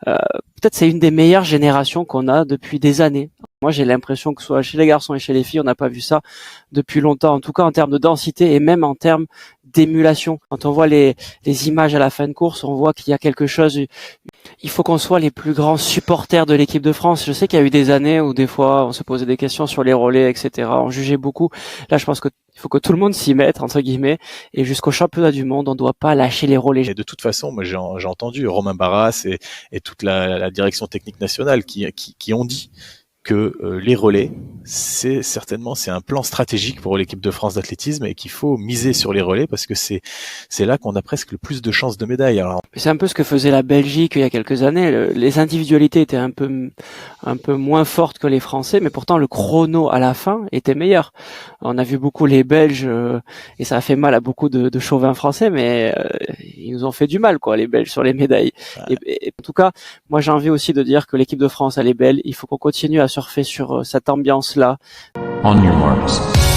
Euh, Peut-être c'est une des meilleures générations qu'on a depuis des années. Moi, j'ai l'impression que soit chez les garçons et chez les filles, on n'a pas vu ça depuis longtemps. En tout cas, en termes de densité et même en termes d'émulation. Quand on voit les images à la fin de course, on voit qu'il y a quelque chose. Il faut qu'on soit les plus grands supporters de l'équipe de France. Je sais qu'il y a eu des années où des fois on se posait des questions sur les relais, etc. On jugeait beaucoup. Là, je pense qu'il faut que tout le monde s'y mette, entre guillemets. Et jusqu'au championnat du monde, on ne doit pas lâcher les relais. Et de toute façon, moi j'ai entendu Romain Barras et toute la direction technique nationale qui ont dit que les relais, c'est un plan stratégique pour l'équipe de France d'athlétisme et qu'il faut miser sur les relais parce que c'est là qu'on a presque le plus de chances de médailles. Alors, c'est un peu ce que faisait la Belgique il y a quelques années. Les individualités étaient un peu moins fortes que les Français, mais pourtant le chrono à la fin était meilleur. On a vu beaucoup les Belges et ça a fait mal à beaucoup de chauvins français, mais ils nous ont fait du mal, quoi, les Belges sur les médailles. Ouais. Et en tout cas, moi j'ai envie aussi de dire que l'équipe de France elle est belle. Il faut qu'on continue à surfer sur cette ambiance-là. On your marks.